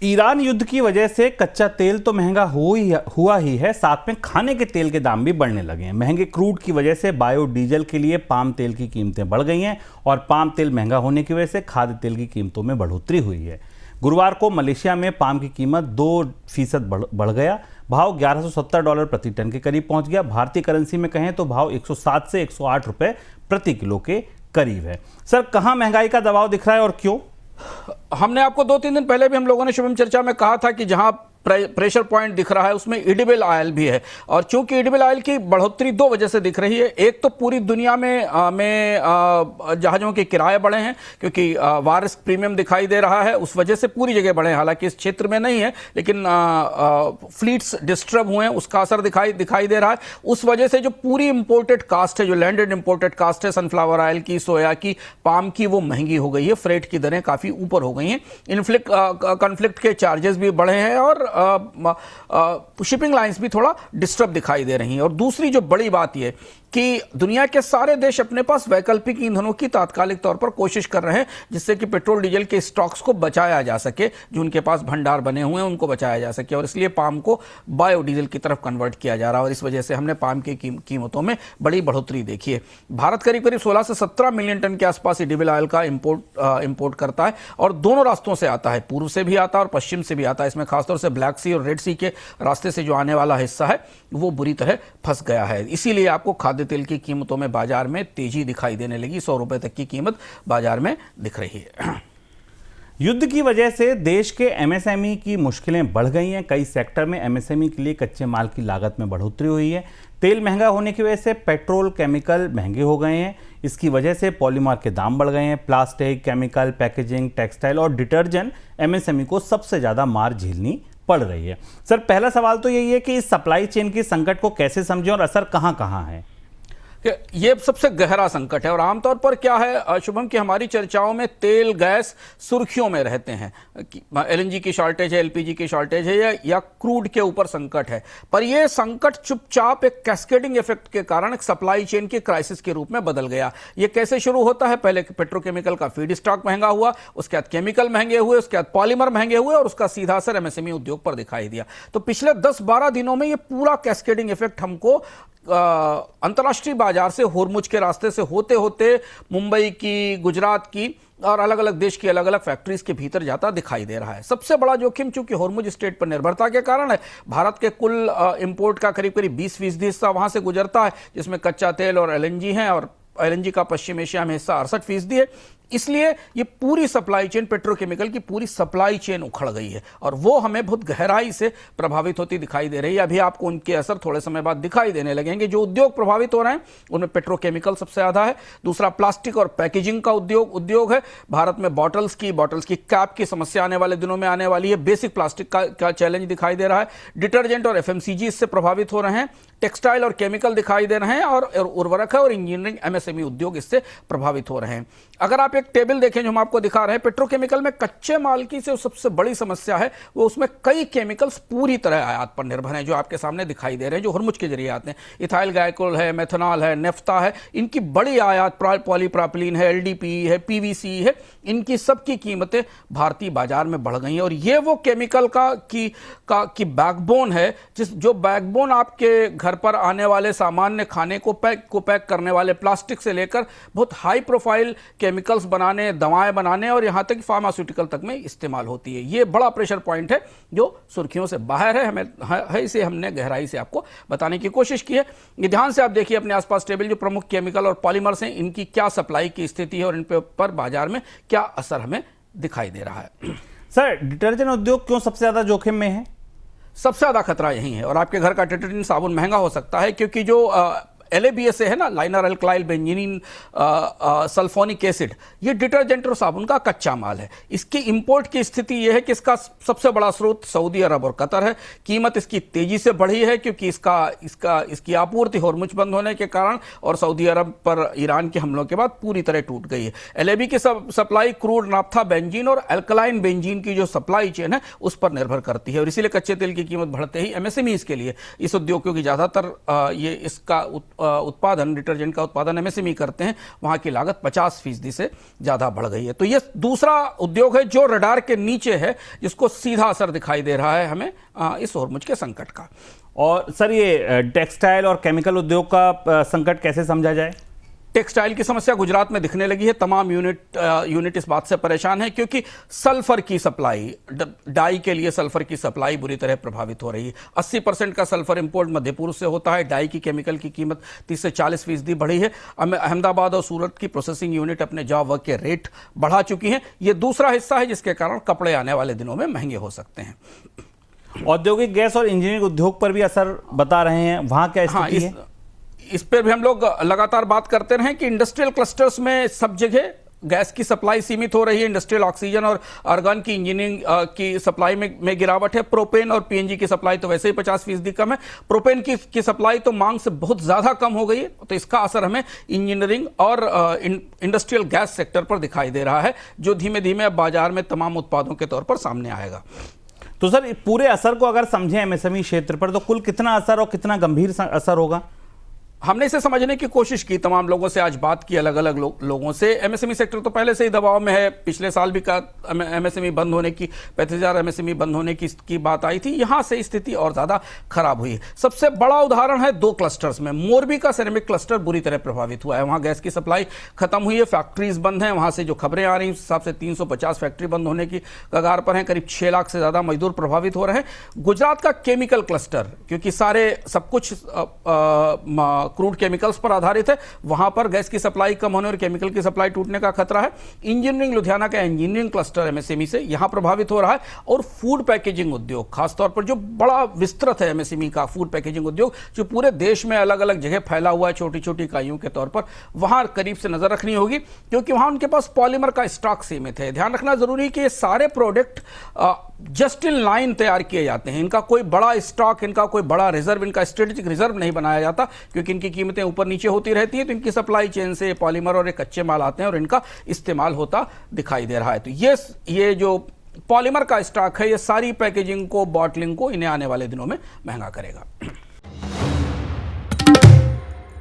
Iran युद्ध की वजह से कच्चा तेल तो महंगा हुआ ही है, साथ में खाने के तेल के दाम भी बढ़ने लगे हैं। महंगे क्रूड की वजह से बायोडीजल के लिए पाम तेल की कीमतें बढ़ गई हैं और पाम तेल महंगा होने की वजह से खाद्य तेल की कीमतों में बढ़ोतरी हुई है। गुरुवार को मलेशिया में पाम की कीमत 2% बढ़ गया। भाव $1170 प्रति टन के करीब पहुंच गया। भारतीय करेंसी में कहें तो भाव 107 से 108 रुपए प्रति किलो के करीब है। सर, कहां महंगाई का दबाव दिख रहा है और क्यों? हमने आपको 2-3 दिन पहले भी हम लोगों ने शुभम चर्चा में कहा था कि जहां प्रेशर पॉइंट दिख रहा है उसमें एडिबल ऑयल भी है। और चूंकि एडिबल ऑयल की बढ़ोतरी 2 वजह से दिख रही है। एक तो पूरी दुनिया में जहाज़ों के किराए बढ़े हैं क्योंकि वार रिस्क प्रीमियम दिखाई दे रहा है, उस वजह से पूरी जगह बढ़े हैं। हालांकि इस क्षेत्र में नहीं है, लेकिन फ्लीट्स डिस्टर्ब हुए हैं, उसका असर दिखाई दे रहा है। उस वजह से जो पूरी इंपोर्टेड कास्ट है, जो लैंडेड इंपोर्टेड कास्ट है सनफ्लावर ऑयल की, सोया की, पाम की, वो महंगी हो गई है। फ्रेट की दरें काफ़ी ऊपर हो गई हैं। कॉन्फ्लिक्ट के चार्जेस भी बढ़े हैं और शिपिंग लाइंस भी थोड़ा डिस्टर्ब दिखाई दे रही हैं। और दूसरी जो बड़ी बात यह कि दुनिया के सारे देश अपने पास वैकल्पिक ईंधनों की तात्कालिक तौर पर कोशिश कर रहे हैं जिससे कि पेट्रोल डीजल के स्टॉक्स को बचाया जा सके, जो उनके पास भंडार बने हुए हैं उनको बचाया जा सके। और इसलिए पाम को बायोडीजल की तरफ कन्वर्ट किया जा रहा है और इस वजह से हमने पाम की कीमतों में बड़ी बढ़ोतरी देखी है। भारत करीब 16 से 17 मिलियन टन के आसपास एडिबल ऑयल का इंपोर्ट करता है और दोनों रास्तों से आता है, पूर्व से भी आता है और पश्चिम से भी आता है। इसमें खासतौर से ब्लैक सी और रेड सी के रास्ते से जो आने वाला हिस्सा है वो बुरी तरह फंस गया है। इसीलिए आपको खाद्य तेल की कीमतों में बाजार में तेजी दिखाई देने लगी। 100 रुपए तक की कीमत बाजार में दिख रही है। युद्ध की वजह से देश के एमएसएमई की मुश्किलें बढ़ गई हैं। कई सेक्टर में एमएसएमई के लिए कच्चे माल की लागत में बढ़ोतरी हुई है। तेल महंगा होने की वजह से पेट्रोल केमिकल महंगे हो गए हैं। इसकी वजह से पॉलीमर के दाम बढ़ गए हैं। प्लास्टिक, केमिकल, पैकेजिंग, टेक्सटाइल और डिटर्जेंट एमएसएमई को सबसे ज़्यादा मार झेलनी पड़ रही है। सर, पहला सवाल तो यही है कि इस सप्लाई चेन की संकट को कैसे समझें और असर कहां कहां है? ये सबसे गहरा संकट है और आमतौर पर क्या है शुभम कि हमारी चर्चाओं में तेल गैस सुर्खियों में रहते हैं। एलएनजी की शॉर्टेज है, एलपीजी की शॉर्टेज है या क्रूड के ऊपर संकट है, पर यह संकट चुपचाप एक कैस्केडिंग इफेक्ट के कारण एक सप्लाई चेन की क्राइसिस के रूप में बदल गया। ये कैसे शुरू होता है? पहले पेट्रोकेमिकल का फीड स्टॉक महंगा हुआ, उसके बाद केमिकल महंगे हुए, उसके बाद पॉलीमर महंगे हुए और उसका सीधा असर एमएसएमई उद्योग पर दिखाई दिया। तो पिछले 10-12 दिनों में ये पूरा कैस्केडिंग इफेक्ट हमको अंतर्राष्ट्रीय बाजार से होर्मुज के रास्ते से होते होते मुंबई की, गुजरात की और अलग अलग देश की अलग अलग फैक्ट्रीज के भीतर जाता दिखाई दे रहा है। सबसे बड़ा जोखिम चूंकि होर्मुज स्ट्रेट पर निर्भरता के कारण है। भारत के कुल इंपोर्ट का करीब 20% हिस्सा वहां से गुजरता है, जिसमें कच्चा तेल और एलएनजी है और एलएनजी का पश्चिम एशिया में हिस्सा 68% है। इसलिए ये पूरी सप्लाई चेन, पेट्रोकेमिकल की पूरी सप्लाई चेन उखड़ गई है और वो हमें बहुत गहराई से प्रभावित होती दिखाई दे रही है। अभी आपको उनके असर थोड़े समय बाद दिखाई देने लगेंगे। जो उद्योग प्रभावित हो रहे हैं उनमें पेट्रोकेमिकल सबसे ज्यादा है। दूसरा प्लास्टिक और पैकेजिंग का उद्योग है। भारत में बॉटल्स की कैप की समस्या आने वाले दिनों में आने वाली है। बेसिक प्लास्टिक का चैलेंज दिखाई दे रहा है। डिटर्जेंट और एफएमसीजी इससे प्रभावित हो रहे हैं। टेक्सटाइल और केमिकल दिखाई दे रहे हैं और उर्वरक है और इंजीनियरिंग एमएसएमई उद्योग इससे प्रभावित हो रहे हैं। अगर आप एक टेबल देखें जो हम आपको दिखा रहे हैं, पेट्रोकेमिकल में कच्चे माल की जो सबसे बड़ी समस्या है वो उसमें कई केमिकल्स पूरी तरह आयात पर निर्भर हैं, जो आपके सामने दिखाई दे रहे हैं, जो होर्मुज के जरिए आते हैं। इथाइल ग्लाइकोल है, मेथनॉल है, नेफ्ता है, इनकी बड़ी आयात, पॉलीप्रोपिलीन है, एलडीपी है, पीवीसी है, इनकी सबकी कीमतें भारतीय बाजार में बढ़ गई हैं। और ये वो केमिकल की बैकबोन है, जो बैकबोन आपके घर पर आने वाले सामान्य खाने को पैक करने वाले प्लास्टिक से लेकर बहुत हाई प्रोफाइल केमिकल्स बनाने, दवाएं बनाने और यहां तक फार्मास्यूटिकल तक में इस्तेमाल होती है। ये बड़ा प्रेशर पॉइंट है जो सुर्खियों से बाहर है। इसे हमने गहराई से आपको बताने की कोशिश की है। ये ध्यान से आप देखिए अपने आसपास टेबल, जो प्रमुख केमिकल और पॉलीमर्स हैं, इनकी क्या सप्लाई की स्थिति है और इन पर बाजार में क्या असर हमें दिखाई दे रहा है। सर, डिटर्जेंट उद्योग क्यों सबसे ज्यादा जोखिम में है? सबसे ज्यादा खतरा यही है और आपके घर का डिटर्जेंट साबुन महंगा हो सकता है क्योंकि जो LABSA है ना, लाइनर अल्कलाइल बेंजीन सल्फोनिक एसिड, ये डिटर्जेंट और साबुन का कच्चा माल है। इसकी इंपोर्ट की स्थिति यह है कि इसका सबसे बड़ा स्रोत सऊदी अरब और कतर है। कीमत इसकी तेजी से बढ़ी है क्योंकि इसकी आपूर्ति होर्मुज बंद होने के कारण और सऊदी अरब पर ईरान के हमलों के बाद पूरी तरह टूट गई है। LAB की सप्लाई क्रूड नाफ्था बेंजीन और अल्कलाइन बेंजीन की जो सप्लाई चेन है उस पर निर्भर करती है और इसीलिए कच्चे तेल की कीमत बढ़ते ही एमएसएमईज के लिए, इस उद्योग की ज्यादातर ये इसका उत्पादन, डिटर्जेंट का उत्पादन एमएसएमई करते हैं, वहां की लागत 50% से ज्यादा बढ़ गई है। तो ये दूसरा उद्योग है जो रडार के नीचे है, जिसको सीधा असर दिखाई दे रहा है हमें इस होर्मुज के संकट का। और सर, ये टेक्सटाइल और केमिकल उद्योग का संकट कैसे समझा जाए? टेक्सटाइल की समस्या गुजरात में दिखने लगी है। तमाम यूनिट इस बात से परेशान है क्योंकि सल्फर की सप्लाई, डाई के लिए सल्फर की सप्लाई बुरी तरह प्रभावित हो रही है। 80% का सल्फर इंपोर्ट मध्य पूर्व से होता है। डाई की केमिकल की कीमत 30 से 40% बढ़ी है। अहमदाबाद और सूरत की प्रोसेसिंग यूनिट अपने जॉब वर्क के रेट बढ़ा चुकी हैं। ये दूसरा हिस्सा है जिसके कारण कपड़े आने वाले दिनों में महंगे हो सकते हैं। औद्योगिक गैस और इंजीनियरिंग उद्योग पर भी असर बता रहे हैं, वहां क्या स्थिति है? इस पर भी हम लोग लगातार बात करते रहे कि इंडस्ट्रियल क्लस्टर्स में सब जगह गैस की सप्लाई सीमित हो रही है। इंडस्ट्रियल ऑक्सीजन और आर्गन की इंजीनियरिंग की सप्लाई में गिरावट है। प्रोपेन और पीएनजी की सप्लाई तो वैसे ही 50% कम है। प्रोपेन की सप्लाई तो मांग से बहुत ज्यादा कम हो गई है, तो इसका असर हमें इंजीनियरिंग और इंडस्ट्रियल गैस सेक्टर पर दिखाई दे रहा है, जो धीमे धीमे अब बाजार में तमाम उत्पादों के तौर पर सामने आएगा। तो सर, पूरे असर को अगर समझें एमएसएमई क्षेत्र पर, तो कुल कितना असर और कितना गंभीर असर होगा? हमने इसे समझने की कोशिश की, तमाम लोगों से आज बात की, अलग अलग लोगों से। एमएसएमई सेक्टर तो पहले से ही दबाव में है। पिछले साल भी का एमएसएमई बंद होने की, 35,000 एमएसएमई बंद होने की बात आई थी। यहां से स्थिति और ज्यादा खराब हुई है। सबसे बड़ा उदाहरण है 2 क्लस्टर्स में। मोरबी का सिरेमिक क्लस्टर बुरी तरह प्रभावित हुआ है। वहां गैस की सप्लाई खत्म हुई है, फैक्ट्रीज बंद हैं। वहां से जो खबरें आ रही हैं, उस हिसाब से 350 फैक्ट्री बंद होने की कगार पर हैं। करीब 6 लाख से ज्यादा मजदूर प्रभावित हो रहे हैं। गुजरात का केमिकल क्लस्टर, क्योंकि सब कुछ क्रूड केमिकल्स पर आधारित है, वहां पर गैस की सप्लाई कम होने और केमिकल की सप्लाई टूटने का खतरा है। इंजीनियरिंग, लुधियाना का इंजीनियरिंग क्लस्टर एमएसएमई से यहां प्रभावित हो रहा है। और फूड पैकेजिंग उद्योग, खासतौर पर जो बड़ा विस्तृत है एमएसएमई का फूड पैकेजिंग उद्योग, जो पूरे देश में अलग अलग जगह फैला हुआ है छोटी छोटी इकाइयों के तौर पर, वहां करीब से नजर रखनी होगी, क्योंकि वहां उनके पास पॉलीमर का स्टॉक सीमित है। ध्यान रखना जरूरी है कि ये सारे प्रोडक्ट जस्ट इन लाइन तैयार किए जाते हैं। इनका कोई बड़ा स्टॉक, इनका कोई बड़ा रिजर्व, इनका स्ट्रेटेजिक रिजर्व नहीं बनाया जाता, क्योंकि इनकी कीमतें ऊपर नीचे होती रहती है। तो इनकी सप्लाई चेन से पॉलीमर और कच्चे माल आते हैं और इनका इस्तेमाल होता दिखाई दे रहा है। तो ये जो पॉलीमर का स्टॉक है, ये सारी पैकेजिंग को, बॉटलिंग को इन्हें आने वाले दिनों में महंगा करेगा।